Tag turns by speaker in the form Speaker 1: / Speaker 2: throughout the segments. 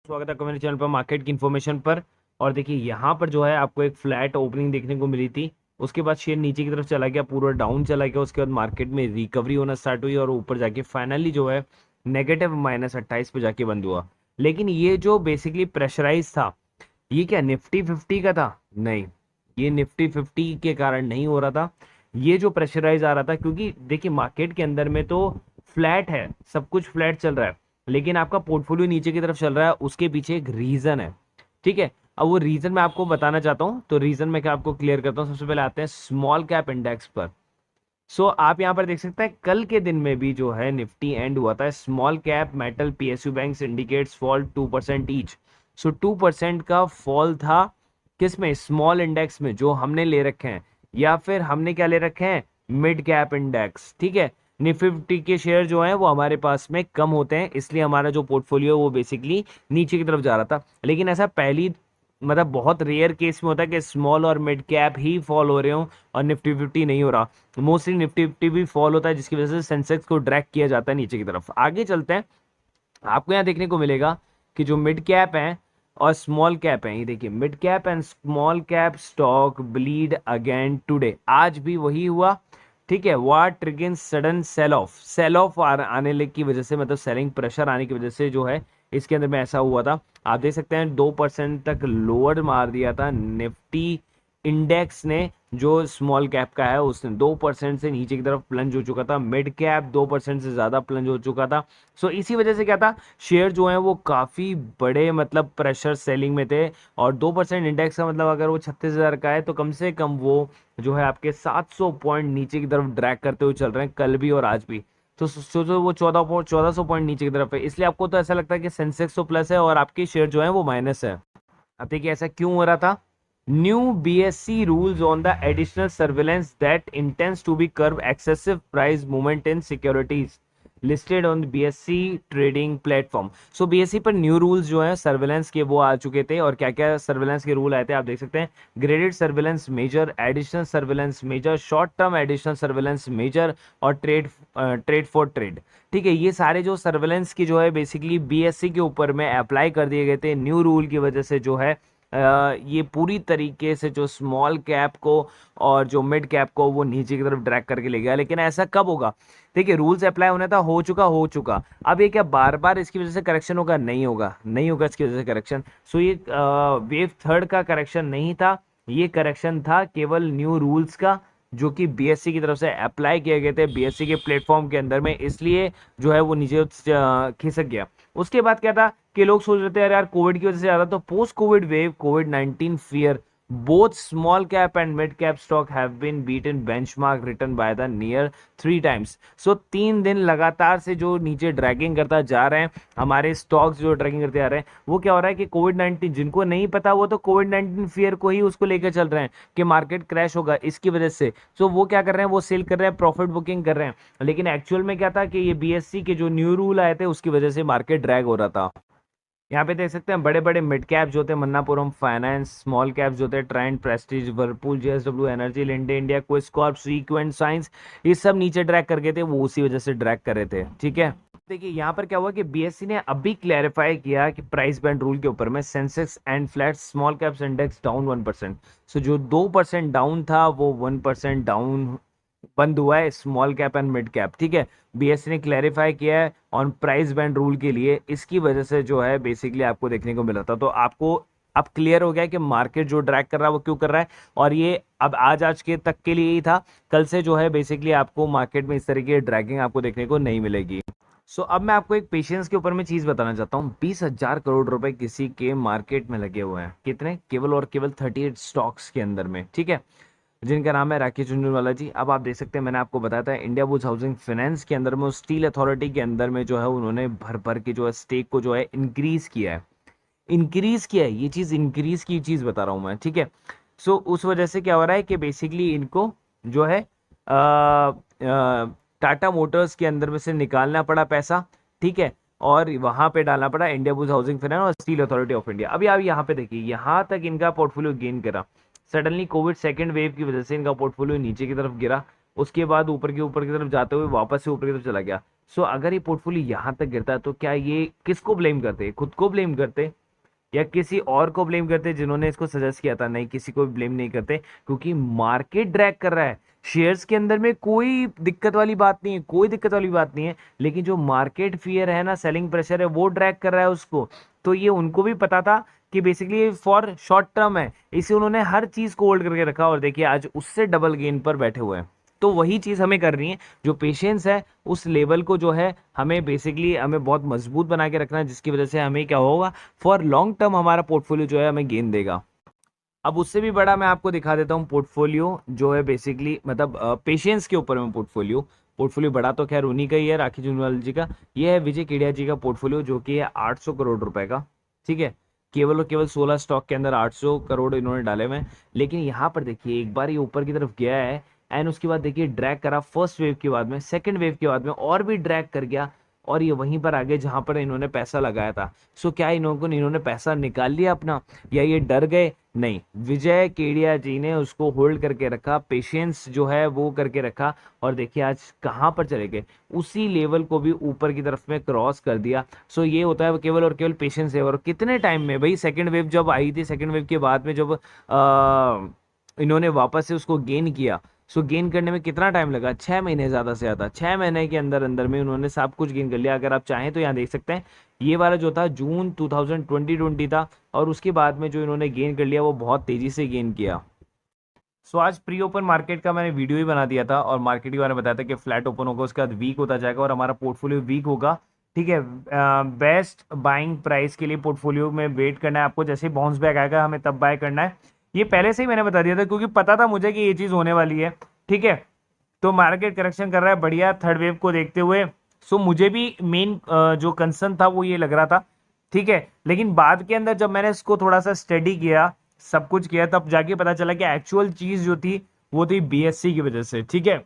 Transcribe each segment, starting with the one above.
Speaker 1: स्वागत है आपका मेरे चैनल पर मार्केट की इन्फॉर्मेशन पर। और देखिए यहाँ पर जो है आपको एक फ्लैट ओपनिंग देखने को मिली थी। उसके बाद शेयर नीचे की तरफ चला गया, पूरा डाउन चला गया। उसके बाद मार्केट में रिकवरी होना स्टार्ट हुई और ऊपर जाके फाइनली जो है नेगेटिव -28 पे जाके बंद हुआ। लेकिन ये जो बेसिकली प्रेशराइज था, ये क्या निफ्टी 50 का था? नहीं, ये निफ्टी 50 के कारण नहीं हो रहा था। ये जो प्रेशराइज आ रहा था, क्योंकि देखिए मार्केट के अंदर में तो फ्लैट है, सब कुछ फ्लैट चल रहा है, लेकिन आपका पोर्टफोलियो नीचे की तरफ चल रहा है। उसके पीछे एक रीजन है, ठीक है। अब वो रीजन मैं आपको बताना चाहता हूं, तो रीजन मैं क्या आपको क्लियर करता हूं। सबसे पहले आते हैं स्मॉल कैप इंडेक्स पर। सो आप यहां पर देख सकते हैं कल के दिन में भी जो है निफ्टी एंड हुआ था। Small cap metal PSU banks indicates fall 2% each. So 2% का फॉल था किसमें? स्मॉल इंडेक्स में जो हमने ले रखे हैं, या फिर हमने क्या ले रखे हैं? मिड कैप इंडेक्स, ठीक है। निफ्टी 50 के शेयर जो हैं वो हमारे पास में कम होते हैं, इसलिए हमारा जो पोर्टफोलियो वो बेसिकली नीचे की तरफ जा रहा था। लेकिन ऐसा पहली मतलब बहुत रेयर केस में होता है कि स्मॉल और मिड कैप ही फॉल हो रहे हो और निफ्टी 50 नहीं हो रहा। मोस्टली निफ्टी 50 भी फॉल होता है, जिसकी वजह से सेंसेक्स को ड्रैग किया जाता है नीचे की तरफ। आगे चलते हैं, आपको यहाँ देखने को मिलेगा कि जो मिड कैप है और स्मॉल कैप है, ये देखिए mid cap and small cap stock bleed again today. आज भी वही हुआ, ठीक है। What triggered sudden sell off आने की वजह से, मतलब सेलिंग प्रेशर आने की वजह से जो है इसके अंदर में ऐसा हुआ था। आप देख सकते हैं 2% तक लोअर मार दिया था निफ्टी इंडेक्स ने। जो स्मॉल कैप का है उसने 2% से नीचे की तरफ प्लंज हो चुका था, मिड कैप 2% से ज्यादा प्लंज हो चुका था। सो इसी वजह से क्या था, शेयर जो है वो काफी बड़े मतलब प्रेशर सेलिंग में थे। और 2% इंडेक्स का मतलब अगर वो 36,000 का है तो कम से कम वो जो है आपके 700 पॉइंट नीचे की तरफ ड्रैग करते हुए चल रहे हैं, कल भी और आज भी। तो सोचो वो 1400 पॉइंट नीचे की तरफ है, इसलिए आपको तो ऐसा लगता है कि सेंसेक्स तो प्लस है और आपके शेयर जो है वो माइनस है। अब देखिए ऐसा क्यों हो रहा था। New BSE rules on the additional surveillance that intends to be curb excessive price movement in securities listed on the BSE trading platform। So BSE पर न्यू रूल्स जो है सर्वेलेंस के वो आ चुके थे। और क्या क्या सर्वेलेंस के रूल आए थे आप देख सकते हैं। Graded surveillance measure, additional surveillance measure, short term additional surveillance measure और ट्रेड फॉर ट्रेड, ठीक है। ये सारे जो सर्वेलेंस की जो है बेसिकली BSE के ऊपर में अप्लाई कर दिए गए थे न्यू रूल की वजह से। जो है ये पूरी तरीके से जो स्मॉल कैप को और जो मिड कैप को वो नीचे की तरफ ड्रैग करके ले गया। लेकिन ऐसा कब होगा? देखिए रूल्स अप्लाई होने था, हो चुका। अब ये क्या बार बार इसकी वजह से करेक्शन होगा? नहीं होगा, नहीं होगा इसकी वजह से करेक्शन। सो ये वेव थर्ड का करेक्शन नहीं था, ये करेक्शन था केवल न्यू रूल्स का, जो कि BSE की तरफ से अप्लाई किए गए थे BSE के प्लेटफॉर्म के अंदर में, इसलिए जो है वो नीचे खिसक गया। उसके बाद क्या था कि लोग सोच रहे थे यार कोविड की वजह से ज्यादा, तो पोस्ट कोविड वेव, कोविड-19 fear, both small cap and mid cap stock have been beaten benchmark return by the near 3 times। So 3 दिन लगातार से जो नीचे ड्रैगिंग करता जा रहे हैं हमारे स्टॉक्स, जो ड्रैगिंग करते आ रहे हैं, वो क्या हो रहा है कि कोविड-19, जिनको नहीं पता वो तो कोविड-19 फियर को ही उसको लेकर चल रहे हैं कि मार्केट क्रैश होगा इसकी वजह से। सो वो क्या कर रहे हैं, वो सेल कर रहे हैं, प्रॉफिट बुकिंग कर रहे हैं। लेकिन एक्चुअल में क्या था कि ये BSE के जो न्यू रूल आए थे उसकी वजह से मार्केट ड्रैग हो रहा था। यहाँ पे देख सकते हैं बड़े बड़े मिड कैप जो थे मन्नापुरम फाइनेंस, स्मॉल कैप जो थे Trent, Prestige, Whirlpool, JSW Energy, Linde India, Quess Corp, Sequent Science, ये सब नीचे ड्रैग करके थे, वो उसी वजह से ड्रैग कर रहे थे, ठीक है। देखिए यहाँ पर क्या हुआ कि BSE ने अभी क्लैरिफाई किया कि प्राइस बैंड रूल के ऊपर में Sensex and flat small caps index down 1%। सो जो 2% डाउन था वो 1% डाउन बंद हुआ है small cap and mid cap, ठीक है। BSE ने क्लैरिफाई किया है ऑन प्राइस बैंड रूल के लिए, इसकी वजह से जो है बेसिकली आपको देखने को मिला था। तो आपको अब क्लियर हो गया कि मार्केट जो ड्रैग कर रहा है वो क्यों कर रहा है। और ये अब आज के तक के लिए ही था, कल से जो है बेसिकली आपको मार्केट में इस तरीके की ड्रैगिंग आपको देखने को नहीं मिलेगी। अब मैं आपको एक पेशेंस के ऊपर में चीज बताना चाहता हूँ। 20,000 करोड़ रुपए किसी के मार्केट में लगे हुए हैं, कितने? केवल और केवल 38 स्टॉक्स के अंदर में, ठीक है, जिनका नाम है राकेश झुंझुनवाला जी। अब आप देख सकते हैं मैंने आपको बताया था इंडिया बुल्स हाउसिंग फाइनेंस के अंदर में, स्टील अथॉरिटी के अंदर में जो है उन्होंने भर भर के जो है स्टेक को जो है इंक्रीज किया है। ये चीज इंक्रीज की चीज बता रहा हूं मैं, ठीक है। उस वजह से क्या हो रहा है कि बेसिकली इनको जो है टाटा मोटर्स के अंदर में से निकालना पड़ा पैसा, ठीक है, और वहां पे डालना पड़ा इंडिया बुल्स हाउसिंग फाइनेंस और स्टील अथॉरिटी ऑफ इंडिया। अभी आप यहाँ पे देखिए, यहाँ तक इनका पोर्टफोलियो गेन करा, सडनली कोविड सेकेंड वेव की वजह से इनका पोर्टफोलियो नीचे की तरफ गिरा, उसके बाद ऊपर की तरफ जाते हुए वापस से ऊपर की तरफ चला गया। सो अगर ये पोर्टफोलियो यहाँ तक गिरता है तो क्या ये किसको ब्लेम करते, खुद को ब्लेम करते या किसी और को ब्लेम करते जिन्होंने इसको सजेस्ट किया था? नहीं, किसी को भी ब्लेम नहीं करते, क्योंकि मार्केट ड्रैग कर रहा है। शेयर्स के अंदर में कोई दिक्कत वाली बात नहीं है, कोई दिक्कत वाली बात नहीं है, लेकिन जो मार्केट फियर है ना, सेलिंग प्रेशर है, वो ड्रैग कर रहा है उसको। तो ये उनको भी पता था कि बेसिकली फॉर शॉर्ट टर्म है, इसे उन्होंने हर चीज को होल्ड करके रखा और देखिए आज उससे डबल गेन पर बैठे हुए हैं। तो वही चीज हमें करनी है, जो पेशेंस है उस लेवल को जो है हमें बेसिकली हमें बहुत मजबूत बना के रखना है, जिसकी वजह से हमें क्या होगा, फॉर लॉन्ग टर्म हमारा पोर्टफोलियो जो है हमें गेन देगा। अब उससे भी बड़ा मैं आपको दिखा देता हूँ पोर्टफोलियो जो है बेसिकली मतलब पेशेंस के ऊपर में पोर्टफोलियो। पोर्टफोलियो बड़ा तो खैर उन्हीं का ही है, राखी झुनझुनवाला जी का। ये है विजय केडिया जी का पोर्टफोलियो, जो कि है 800 करोड़ रुपए का। ठीक है, केवल और केवल 16 स्टॉक के अंदर 800 करोड़ इन्होंने डाले हुए हैं। लेकिन यहाँ पर देखिए एक बार ये ऊपर की तरफ गया है एंड उसके बाद देखिए ड्रैग करा फर्स्ट वेव के बाद में, सेकंड वेव के बाद में और भी ड्रैग कर गया और ये वहीं पर आगे जहां पर इन्होंने पैसा लगाया था। सो क्या इन्होंने पैसा निकाल लिया अपना या ये डर गए? नहीं, विजय केडिया जी ने उसको होल्ड करके रखा, पेशेंस जो है वो करके रखा और देखिए आज कहां पर चले गए, उसी लेवल को भी ऊपर की तरफ में क्रॉस कर दिया। सो ये होता है केवल और केवल पेशेंस है। और कितने टाइम में भाई, सेकंड वेव जब आई थी, सेकंड वेव के बाद में जब इन्होंने वापस से उसको गेन किया, सो गेन करने में कितना टाइम लगा? 6 महीने, ज़्यादा से ज़्यादा 6 महीने के अंदर अंदर में उन्होंने सब कुछ गेन कर लिया। अगर आप चाहें तो यहाँ देख सकते हैं, ये वाला जो था जून 2020 था और उसके बाद में जो इन्होंने गेन कर लिया वो बहुत तेज़ी से गेन किया। सो आज प्री ओपन मार्केट का मैंने वीडियो ही बना दिया था और मार्केट के बारे में बताया था कि फ्लैट ओपन होगा, उसके बाद वीक होता जाएगा और हमारा पोर्टफोलियो वीक होगा। ठीक है, बेस्ट बाइंग प्राइस के लिए पोर्टफोलियो में वेट करना है आपको, जैसे ही बाउंस बैक आएगा हमें तब बाय करना है। ये पहले से ही मैंने बता दिया था क्योंकि पता था मुझे कि ये चीज़ होने वाली है। ठीक है, तो मार्केट करेक्शन कर रहा है बढ़िया थर्ड वेव को देखते हुए। सो मुझे भी मेन जो कंसर्न था वो ये लग रहा था। ठीक है, लेकिन बाद के अंदर जब मैंने इसको थोड़ा सा स्टडी किया, सब कुछ किया, तब जाके पता चला कि एक्चुअल चीज जो थी वो थी बीएससी की वजह से। ठीक है,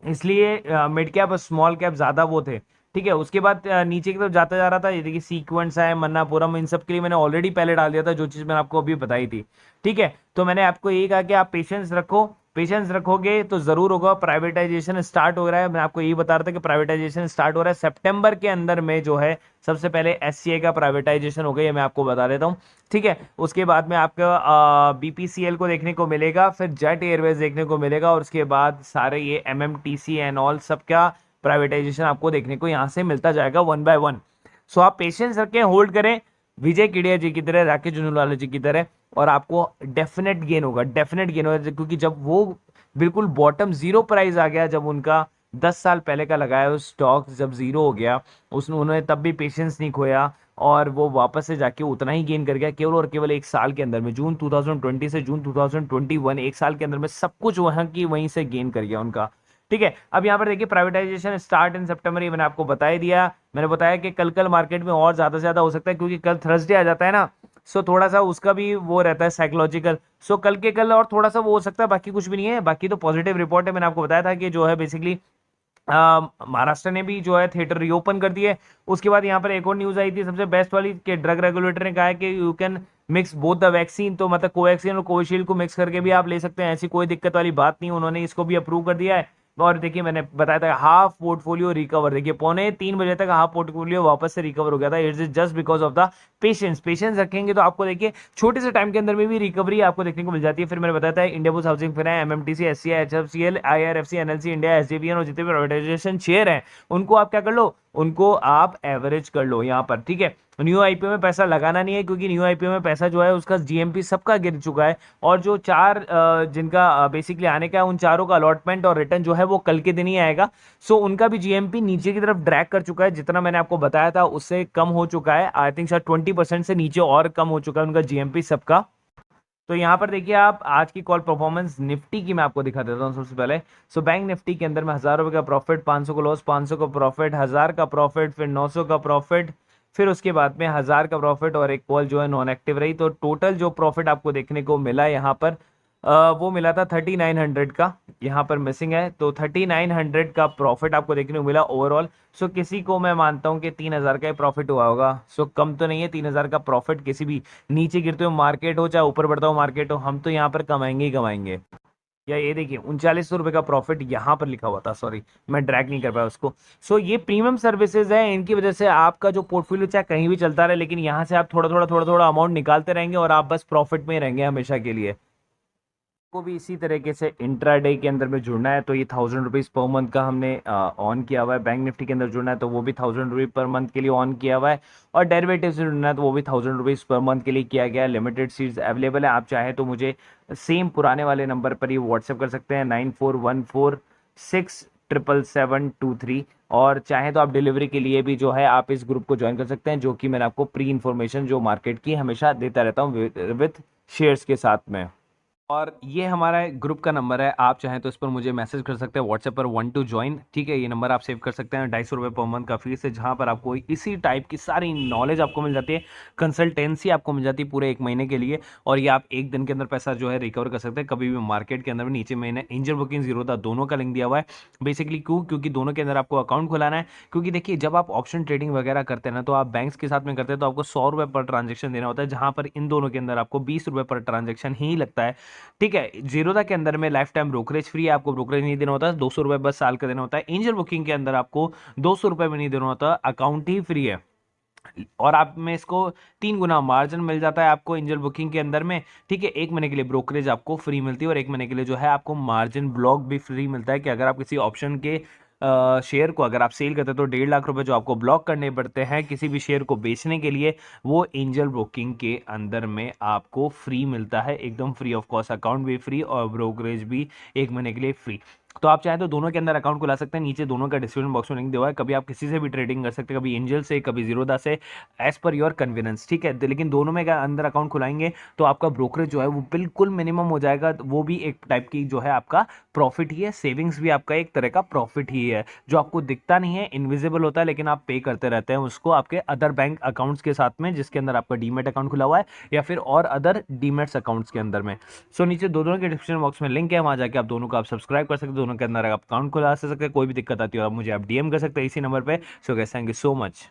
Speaker 1: इसलिए मिड कैप और स्मॉल कैप ज्यादा वो थे। ठीक है, उसके बाद नीचे की तरफ जाता जा रहा था। ये देखिए सीक्वेंस है, मन्नापुरम, इन सब के लिए मैंने ऑलरेडी पहले डाल दिया था जो चीज मैंने आपको अभी बताई थी। ठीक है, तो मैंने आपको यही कहा कि आप पेशेंस रखो, पेशेंस रखोगे तो जरूर होगा। प्राइवेटाइजेशन स्टार्ट हो रहा है, मैं आपको यही बता रहा था कि प्राइवेटाइजेशन स्टार्ट हो रहा है सितंबर के अंदर में जो है सबसे पहले एससीए का प्राइवेटाइजेशन हो गया, ये मैं आपको बता देता हूँ। ठीक है, उसके बाद में आपका बीपीसीएल को देखने को मिलेगा, फिर जेट एयरवेज देखने को मिलेगा और उसके बाद सारे ये एमएमटीसी एंड ऑल सबका प्राइवेटाइजेशन आपको देखने को यहाँ से मिलता जाएगा वन बाय वन। सो आप पेशेंस रखें, होल्ड करें विजय केडिया जी की तरह, राकेश झुनझुनवाला जी की तरह, और आपको डेफिनेट गेन होगा, डेफिनेट गेन होगा। क्योंकि जब वो बिल्कुल बॉटम जीरो प्राइस आ गया, जब उनका 10 साल पहले का लगाया हुआ स्टॉक जब जीरो हो गया, उसने उन्होंने तब भी पेशेंस नहीं खोया और वो वापस से जाके उतना ही गेन कर गया केवल और केवल एक साल के अंदर में। जून 2020 से जून 2021 एक साल के अंदर में सब कुछ वहां की वहीं से गेन कर गया उनका। ठीक है, अब यहाँ पर देखिए प्राइवेटाइजेशन स्टार्ट इन सितंबर, ये मैंने आपको बता ही दिया। मैंने बताया कि कल मार्केट में और ज्यादा से ज्यादा हो सकता है क्योंकि कल थर्सडे आ जाता है ना, सो थोड़ा सा उसका भी वो रहता है साइकोलॉजिकल। सो कल के कल और थोड़ा सा वो हो सकता है, बाकी कुछ भी नहीं है। बाकी तो पॉजिटिव रिपोर्ट है, मैंने आपको बताया था कि जो है बेसिकली महाराष्ट्र ने भी जो है थिएटर रीओपन कर दिए। उसके बाद यहाँ पर एक और न्यूज आई थी सबसे बेस्ट वाली कि ड्रग रेगुलेटर ने कहा है कि you can mix both the vaccine, तो मतलब कोवैक्सीन और कोविशील्ड को मिक्स करके भी आप ले सकते हैं, ऐसी कोई दिक्कत वाली बात नहीं, उन्होंने इसको भी अप्रूव कर दिया है। और देखिए मैंने बताया था हाफ पोर्टफोलियो रिकवर, देखिए 2:45 तक हाफ पोर्टफोलियो वापस से रिकवर हो गया था। It's just because of the patience, patience रखेंगे तो आपको देखिए छोटे से टाइम के अंदर में भी रिकवरी आपको देखने को मिल जाती है। फिर मैंने बताया था India bulls housing finance, MMTC, SCI, HFCL, IRFC, NLC India, SJVN और जितने भी प्राइवेटाइजेशन शेयर हैं उनको आप क्या कर लो, उनको आप एवरेज कर लो यहाँ पर। ठीक है, न्यू आईपीओ में पैसा लगाना नहीं है क्योंकि न्यू आईपीओ में पैसा जो है उसका जीएमपी सबका गिर चुका है और जो चार जिनका बेसिकली आने का है उन चारों का अलॉटमेंट और रिटर्न जो है वो कल के दिन ही आएगा। सो उनका भी जीएमपी नीचे की तरफ ड्रैग कर चुका है, जितना मैंने आपको बताया था उससे कम हो चुका है। आई थिंक शायद 20% से नीचे और कम हो चुका है उनका जीएमपी सबका। तो यहाँ पर देखिए आप आज की कॉल परफॉर्मेंस निफ्टी की मैं आपको दिखा देता हूँ सबसे पहले। सो बैंक निफ्टी के अंदर में 1000 रुपये का प्रॉफिट, 500 का लॉस, 500 का प्रॉफिट, 1000 का प्रॉफिट, फिर 900 का प्रॉफिट, फिर उसके बाद में 1000 का प्रॉफिट और एक कॉल जो है नॉन एक्टिव रही। तो टोटल जो प्रॉफिट आपको देखने को मिला यहाँ पर वो मिला था 3900 का, यहाँ पर मिसिंग है। तो 3900 का प्रॉफिट आपको देखने को मिला ओवरऑल। सो किसी को मैं मानता हूँ कि 3000 का ही प्रॉफिट हुआ होगा। सो कम तो नहीं है, 3000 का प्रॉफिट किसी भी नीचे गिरते हुए मार्केट हो चाहे ऊपर बढ़ता हुआ मार्केट हो, हम तो यहाँ पर कमाएंगे ही कमाएंगे। या ये देखिए 3900 रुपये का प्रॉफिट यहाँ पर लिखा हुआ था, सॉरी मैं ड्रैग नहीं कर पाया उसको। सो ये प्रीमियम सर्विसेज है, इनकी वजह से आपका जो पोर्टफोलियो चाहे कहीं भी चलता रहे, लेकिन यहाँ से आप थोड़ा थोड़ा अमाउंट निकालते रहेंगे और आप बस प्रॉफिट में ही रहेंगे हमेशा के लिए। को भी इसी तरीके से इंट्राडे के अंदर में जुड़ना है तो ये 1000 रुपीज़ पर मंथ का हमने ऑन किया हुआ है। बैंक निफ्टी के अंदर जुड़ना है तो वो भी 1000 रुपीज़ पर मंथ के लिए ऑन किया हुआ है। और डेरिवेटिव से जुड़ना है तो वो भी 1000 रुपीज़ पर मंथ के लिए किया गया है। लिमिटेड सीट्स अवेलेबल है, आप चाहे तो मुझे सेम पुराने वाले नंबर पर ही व्हाट्सएप कर सकते हैं 9414677723। और चाहे तो आप डिलीवरी के लिए भी जो है आप इस ग्रुप को ज्वाइन कर सकते हैं, जो कि मैंने आपको प्री इन्फॉर्मेशन जो मार्केट की हमेशा देता रहता हूँ विथ शेयर्स के साथ में। और ये हमारा ग्रुप का नंबर है, आप चाहें तो इस पर मुझे मैसेज कर सकते हैं व्हाट्सएप पर 1 टू ज्वाइन, ठीक है। ये नंबर आप सेव कर सकते हैं। 250 रुपये पर मंथ का फीस है, जहां पर आपको इसी टाइप की सारी नॉलेज आपको मिल जाती है, कंसल्टेंसी आपको मिल जाती है पूरे 1 महीने के लिए। और ये आप 1 दिन के अंदर पैसा जो है रिकवर कर सकते हैं कभी भी मार्केट के अंदर भी। नीचे मैंने एंजल बुकिंग जीरोधा दोनों का लिंक दिया हुआ है। बेसिकली क्यों, क्योंकि दोनों के अंदर आपको अकाउंट खुलाना है। क्योंकि देखिए जब आप ऑप्शन ट्रेडिंग वगैरह करते हैं ना, तो आप बैंक्स के साथ में करते हैं तो आपको 100 रुपये पर ट्रांजेक्शन देना होता है, जहां पर इन दोनों के अंदर आपको 20 रुपये पर ट्रांजेक्शन ही लगता है, ठीक है। जीरोधा के अंदर में लाइफ टाइम ब्रोकरेज फ्री है, आपको ब्रोकरेज नहीं देना होता है, 200 रुपये बस साल का देना होता है। एंजल बुकिंग के अंदर आपको 200 रुपये भी नहीं देना होता, अकाउंट ही फ्री है। और आप में इसको 3 गुना मार्जिन मिल जाता है आपको एंजल बुकिंग के अंदर में, ठीक है। 1 महीने के लिए ब्रोकरेज आपको फ्री मिलती है और 1 महीने के लिए जो है आपको मार्जिन ब्लॉक भी फ्री मिलता है, कि अगर आप किसी ऑप्शन के शेयर को अगर आप सेल करते हैं तो 1.5 लाख रुपए जो आपको ब्लॉक करने पड़ते हैं किसी भी शेयर को बेचने के लिए, वो एंजल ब्रोकिंग के अंदर में आपको फ्री मिलता है, एकदम फ्री ऑफ कॉस्ट। अकाउंट भी फ्री और ब्रोकरेज भी 1 महीने के लिए फ्री। तो आप चाहे तो दोनों के अंदर अकाउंट खुला सकते हैं, नीचे दोनों का डिस्क्रिप्शन बॉक्स में लिंक दिया हुआ है। कभी आप किसी से भी ट्रेडिंग कर सकते हैं, कभी एंजल से, कभी जीरोधा से, एज पर योर कन्वीनियंस, ठीक है। लेकिन दोनों में अंदर अकाउंट खुलाएंगे तो आपका ब्रोकरेज जो है वो बिल्कुल मिनिमम हो जाएगा। वो भी एक टाइप की जो है आपका प्रॉफिट ही है, सेविंग्स भी आपका एक तरह का प्रॉफिट ही है, जो आपको दिखता नहीं है, इनविजिबल होता है, लेकिन आप पे करते रहते हैं उसको आपके अदर बैंक अकाउंट्स के साथ में, जिसके अंदर आपका डीमेट अकाउंट खुला हुआ है या फिर और अदर डीमेट्स अकाउंट्स के अंदर में। सो नीचे दोनों के डिस्क्रिप्शन बॉक्स में लिंक है, वहां जाके आप दोनों को आप सब्सक्राइब कर सकते हैं, दोनों के अंदर आप अकाउंट खुला सकते हैं। कोई भी दिक्कत आती है आप मुझे आप डीएम कर सकते हैं इसी नंबर पे। So guys, thank you so much.